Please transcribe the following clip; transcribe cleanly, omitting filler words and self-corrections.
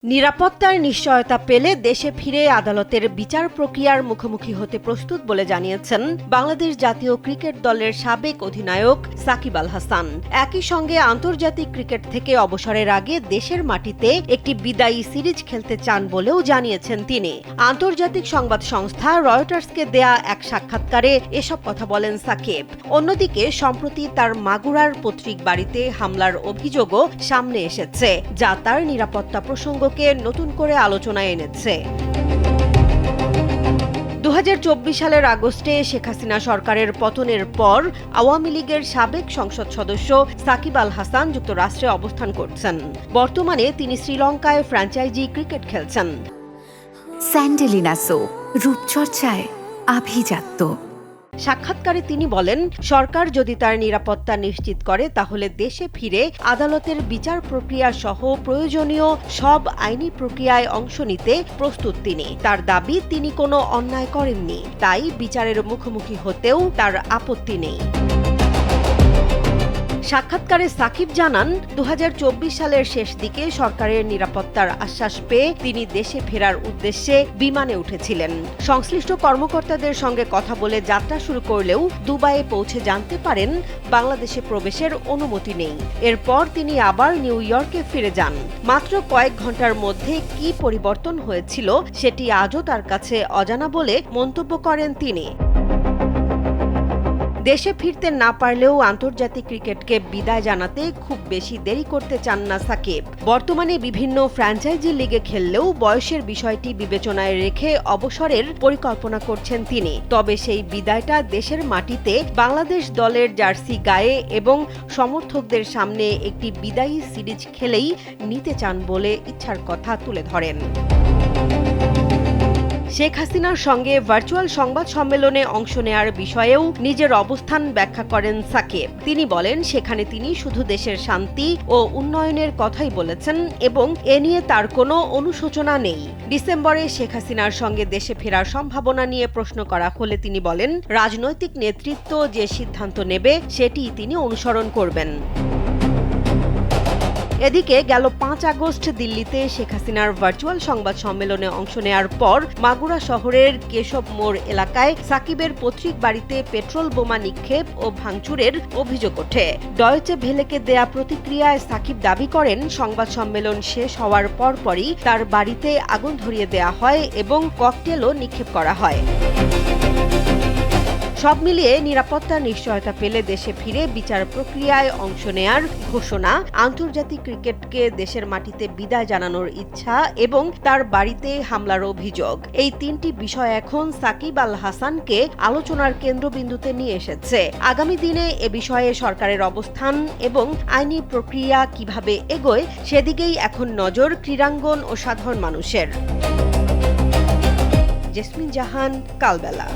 নিরাপত্তার নিশ্চয়তা পেলে দেশে ফিরে আদালতের বিচার প্রক্রিয়ার মুখোমুখি হতে প্রস্তুত বলে জানিয়েছেন বাংলাদেশ জাতীয় ক্রিকেট দলের সাবেক অধিনায়ক সাকিব আল হাসান। একই সঙ্গে আন্তর্জাতিক ক্রিকেট থেকে অবসরের আগে দেশের মাটিতে একটি বিদায়ী সিরিজ খেলতে চান বলেও জানিয়েছেন তিনি। আন্তর্জাতিক সংবাদ সংস্থা রয়টার্সকে দেয়া এক সাক্ষাৎকারে এসব কথা বলেন সাকিব। অন্যদিকে সম্প্রতি তার মাগুরার পৈতৃক বাড়িতে হামলার অভিযোগও সামনে এসেছে, যা তার নিরাপত্তা প্রসঙ্গ নতুন করে আলোচনায় এনেছে। 2024 সালের আগস্টে শেখ হাসিনা সরকারের পতনের পর আওয়ামী লীগের সাবেক সংসদ সদস্য সাকিব আল হাসান যুক্তরাষ্ট্রে অবস্থান করছেন। বর্তমানে তিনি শ্রীলঙ্কায় ফ্র্যাঞ্চাইজি ক্রিকেট খেলছেন। স্যান্ডেলিনা সো, রূপচর্চায় আভিজাত্য। সাক্ষাৎকারে তিনি বলেন, সরকার যদি তার নিরাপত্তা নিশ্চিত করে তাহলে দেশে ফিরে আদালতের বিচার প্রক্রিয়া সহ প্রয়োজনীয় সব আইনি প্রক্রিয়ায় অংশ নিতে প্রস্তুত তিনি। তার দাবি, তিনি কোনো অন্যায় করেননি, তাই বিচারের মুখোমুখি হতেও তার আপত্তি নেই। সাক্ষাৎকারে সাকিব জানান, 2024 সালের শেষ দিকে সরকারের নিরাপত্তার আশ্বাস পেয়ে তিনি দেশে ফেরার উদ্দেশ্যে বিমানে উঠেছিলেন। সংশ্লিষ্ট কর্মকর্তাদের সঙ্গে কথা বলে যাত্রা শুরু করলেও দুবাইয়ে পৌঁছে জানতে পারেন বাংলাদেশে প্রবেশের অনুমতি নেই। এরপর তিনি আবার নিউ ইয়র্কে ফিরে যান। মাত্র কয়েক ঘন্টার মধ্যে কি পরিবর্তন হয়েছিল সেটি আজও তার কাছে অজানা বলে মন্তব্য করেন তিনি। দেশে ফিরতে না পারলেও আন্তর্জাতিক ক্রিকেটকে বিদায় জানাতে খুব বেশি দেরি করতে চান না সাকিব। বর্তমানে বিভিন্ন ফ্র্যাঞ্চাইজি লিগে খেললেও বয়সের বিষয়টি বিবেচনায় রেখে অবসরের পরিকল্পনা করছেন তিনি। তবে সেই বিদায়টা দেশের মাটিতে বাংলাদেশ দলের জার্সি গায়ে এবং সমর্থকদের সামনে একটি বিদায়ী সিরিজ খেলেই নিতে চান বলে ইচ্ছার কথা তুলে ধরেন। শেখ হাসিনার সঙ্গে ভার্চুয়াল সংবাদ সম্মেলনে অংশ নেয়ার বিষয়েও নিজের অবস্থান ব্যাখ্যা করেন সাকিব। তিনি বলেন, সেখানে তিনি শুধু দেশের শান্তি ও উন্নয়নের কথাই বলেছেন এবং এ নিয়ে তার কোনো অনুশোচনা নেই। ডিসেম্বরে শেখ হাসিনার সঙ্গে দেশে ফেরার সম্ভাবনা নিয়ে প্রশ্ন করা হলে তিনি বলেন, রাজনৈতিক নেতৃত্ব যে সিদ্ধান্ত নেবে সেটি তিনি অনুসরণ করবেন। এদিকে গেল 5 আগস্ট দিল্লিতে শেখ হাসিনার ভার্চুয়াল সংবাদ সম্মেলনে অংশ নেয়ার পর মাগুরা শহরের কেশব মোড় এলাকায় সাকিবের পৈতৃক বাড়িতে পেট্রোল বোমা নিক্ষেপ ও ভাঙচুরের অভিযোগ ওঠে। ডয়েচে ভেলেকে দেয়া প্রতিক্রিয়ায় সাকিব দাবি করেন, সংবাদ সম্মেলন শেষ হওয়ার পরপরই তার বাড়িতে আগুন ধরিয়ে দেয়া হয় এবং ককটেলও নিক্ষেপ করা হয়। সব মিলিয়ে নিরাপত্তার নিশ্চয়তা পেলে দেশে ফিরে বিচার প্রক্রিয়ায় অংশ নেয়ার ঘোষণা, আন্তর্জাতিক ক্রিকেটকে দেশের মাটিতে বিদায় জানানোর ইচ্ছা এবং তার বাড়িতে হামলার অভিযোগ, এই তিনটি বিষয় এখন সাকিব আল হাসানকে আলোচনার কেন্দ্রবিন্দুতে নিয়ে এসেছে। আগামী দিনে এ বিষয়ে সরকারের অবস্থান এবং আইনি প্রক্রিয়া কিভাবে এগোয় সেদিকেই এখন নজর ক্রীড়াঙ্গন ও সাধারণ মানুষের। জেসমিন জাহান, কালবেলা।